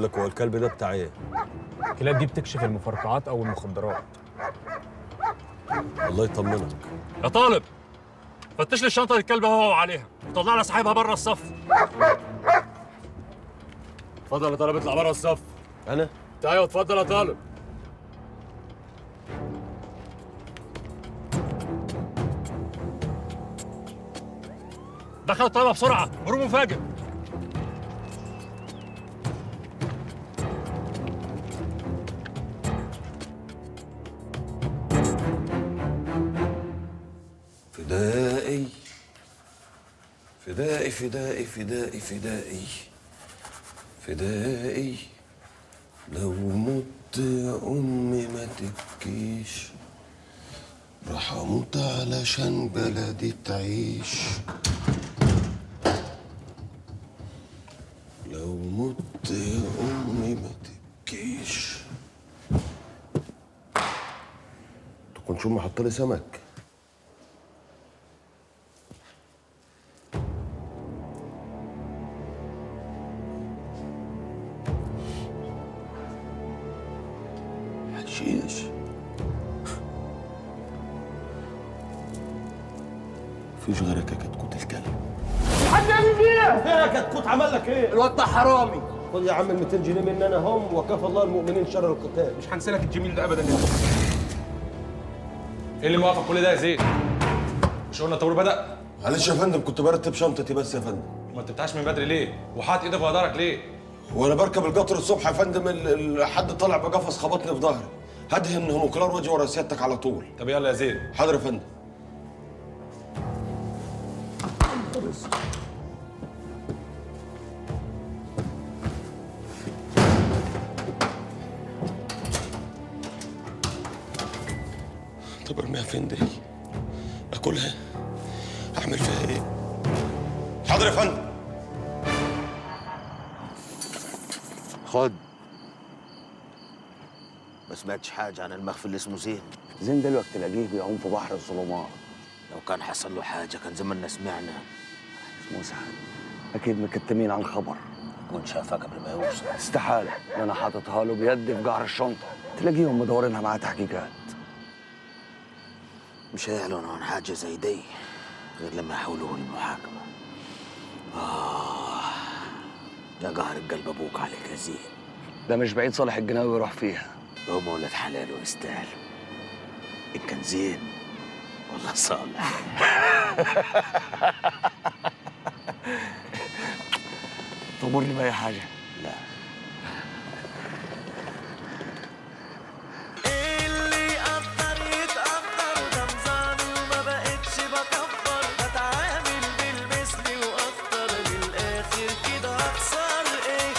بقول لك هو الكلب ده بتاع ايه؟ الكلاب دي بتكشف المفرقعات او المخدرات. الله يطمنك. يا طالب فتش لي الشنطه الكلب هو عليها وطلع لي صاحبها بره الصف. اتفضل يا طالب اطلع بره الصف. انا؟ ايوه اتفضل يا طالب. دخل الطلبه بسرعه، هروب مفاجئ. فدائي فدائي فدائي فدائي فدائي فدائي، لو مت يا أمي ما تبكيش، راح أموت علشان بلدي تعيش. لو مت يا أمي ما تبكيش. تكون شو محط لي سمك؟ حشيش. مفيش غيرك يا كتكوت الكلب. حد يعمل فينا؟ ايه يا كتكوت عمل لك ايه؟ الواد ده حرامي. خد يا عم ال 200 جنيه مني انا هم، وكفى الله المؤمنين شر القتال. مش هنسالك الجميل ده ابدا. ايه اللي موقف كل ده يا زيد؟ مش قلنا الطابور بدأ؟ معلش يا فندم كنت برتب شنطتي بس يا فندم. ما انت بتاعش من بدري ليه؟ وحاطط ايدك في ظهرك ليه؟ وانا بركب القطر الصبح يا فندم حد طالع بقفص خبطني في ظهري. هدهن هوموكلار واجي ورا سيادتك على طول. طب يلا يا زيد. حاضر يا فندم. طب ارميها فين دي؟ اكلها؟ اعمل فيها ايه؟ حاضر يا فندم. خد. ما سمعتش حاجة عن المخفي اللي اسمه زين؟ زين دلوقتي تلاقيه بيعوم في بحر الظلمات. لو كان حصل له حاجة كان زماننا سمعنا. اسمه سعد، أكيد مكتمين عن خبر. يكون شافها قبل ما يوصل. استحالة، أنا حاططها له بيدي في قعر الشنطة، تلاقيهم مدورينها مع تحقيقات. مش هيعلنوا عن حاجة زي دي غير لما يحولوه للمحاكمة. يا قهر القلب أبوك عليك يا زين. ده مش بعيد صالح الجناوي يروح فيها. هم ولاد حلال ويستاهلوا. إن كان زين والله صالح. تأمرني بأي حاجة؟ لا. اللي يقدر يتقدر ده نظامي وما بقتش بكبر، بتعامل بالمثل واكتر، للاخر كده هخسر ايه؟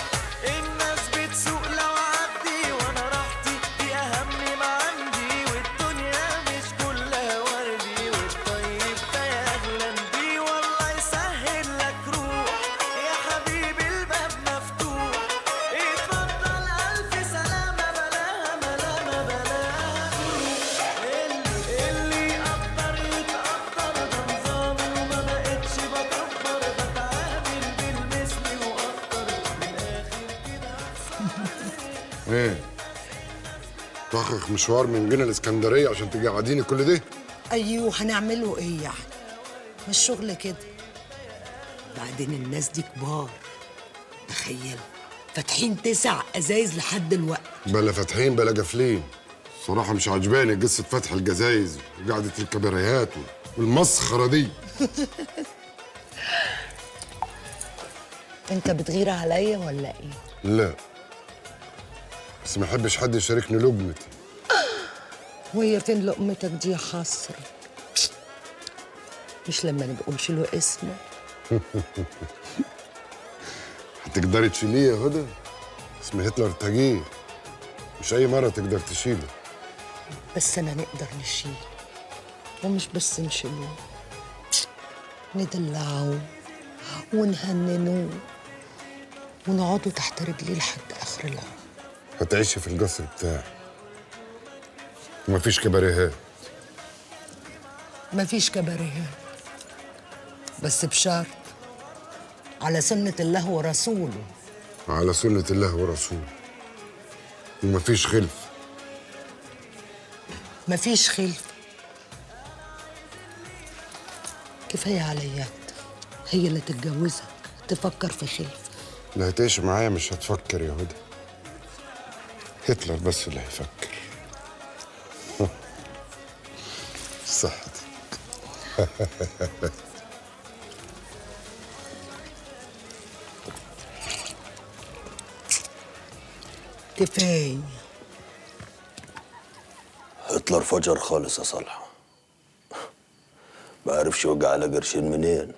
الناس بتسوق لو عدي وانا راحتي دي اهم ما عندي، والدنيا مش كلها وردي، والطيب ده يغلى بيه، والله يسهل لك روح يا حبيبي الباب مفتوح، اتفضل الف سلامة بلاها ملامة بلاها اللي يقدر يتقدر ده نظامي وما بقتش بكبر، بتعامل بالمثل واكتر، للاخر كده ايه؟ طخخ مشوار من جنة الاسكندريه عشان تيجي قاعديني كل ده؟ ايوه هنعمله ايه يعني؟ مش شغل كده. بعدين الناس دي كبار، تخيل فاتحين 9 ازايز لحد دلوقتي. بلا فاتحين بلا قافلين. صراحه مش عجباني قصه فتح الجزايز وقعده الكباريهات والمسخره دي. انت بتغير عليا ولا ايه؟ لا، بس ما احبش حد يشاركني لقمتي. وهي فين لقمتك دي يا حسرة؟ مش لما نبقى له اسمه. هتقدري تشيليه يا هدى؟ اسم هتلر تاجيه، مش اي مره تقدر تشيله. بس انا نقدر نشيله، ومش بس نشيلوه، ندلعوه ونهننوه ونقعدوا تحت رجليه لحد اخر العمر. هتعيشي في القصر بتاعي ومفيش كباريهات. مفيش كباريهات، بس بشرط على سنة الله ورسوله، على سنة الله ورسوله، ومفيش خلف. مفيش خلف. كفاية عليات، هي اللي تتجوزك تفكر في خلف. اللي هتعيش معايا مش هتفكر يا هدى، هتلر بس اللي هيفكر. صحتك. كفاية. هتلر فجر خالص يا صالحة، ما عرفش يوقع على قرشين منين.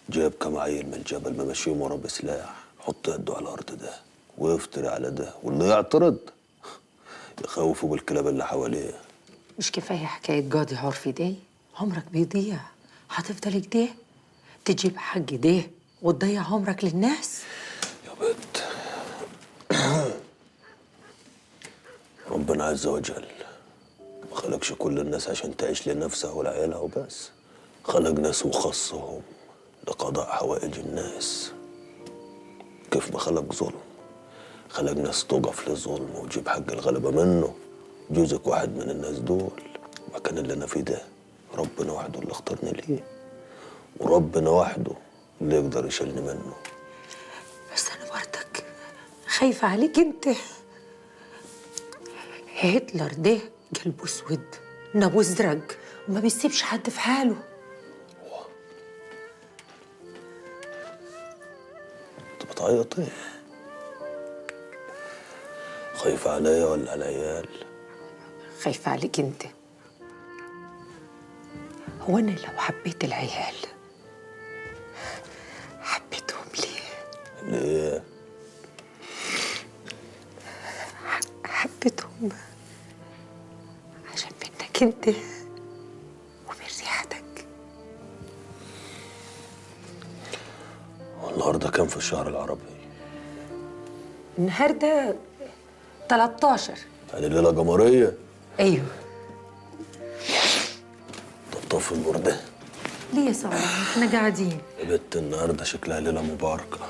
جاب كم عيل من الجبل ممشيهم ورا بسلاح، حط يده على الارض ده ويفتري على ده، واللي يعترض يخوفوا بالكلاب اللي حواليه. مش كفاية حكاية قاضي عرفي دي؟ عمرك بيضيع، هتفضل كده تجيب حق ده وتضيع عمرك للناس؟ يا بنت ربنا عز وجل ما خلقش كل الناس عشان تعيش لنفسها ولعيالها وبس، خلق ناس وخصهم لقضاء حوائج الناس. كيف ما خلق ظلم، خلق ناس تقف للظلم وتجيب حق الغلبة منه. جوزك واحد من الناس دول، وكان اللي انا فيه ده ربنا وحده اللي اختارني ليه، وربنا وحده اللي يقدر يشيلني منه. بس أنا برضك خايفة عليك أنت. هتلر ده قلبه اسود، نابه ازرق، وما بيسيبش حد في حاله. انت بتعيطي؟ خايفة عليا ولا على العيال؟ خايفة عليك أنت. هو أنا لو حبيت العيال حبيتهم ليه؟ ليه؟ حبيتهم عشان منك أنت ومن ريحتك. النهارده كام في الشهر العربي؟ النهارده 13. يعني ليلة قمرية؟ أيوه. طب طفي النور ده. ليه يا صالح؟ احنا قاعدين. يا بت النهارده شكلها ليلة مباركة،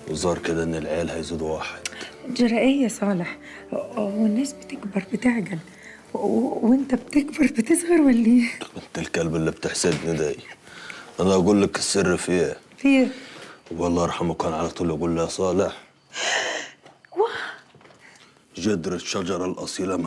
وظهر كده إن العيال هيزيدوا واحد. جرى ايه يا صالح؟ والناس بتكبر بتعجل وانت بتكبر بتصغر ولا ايه؟ انت الكلب اللي بتحسدني ده. انا اقول لك السر فيه. فيه؟ والله يرحمه كان على طول يقول لي يا صالح، جدر الشجرة الأصيلة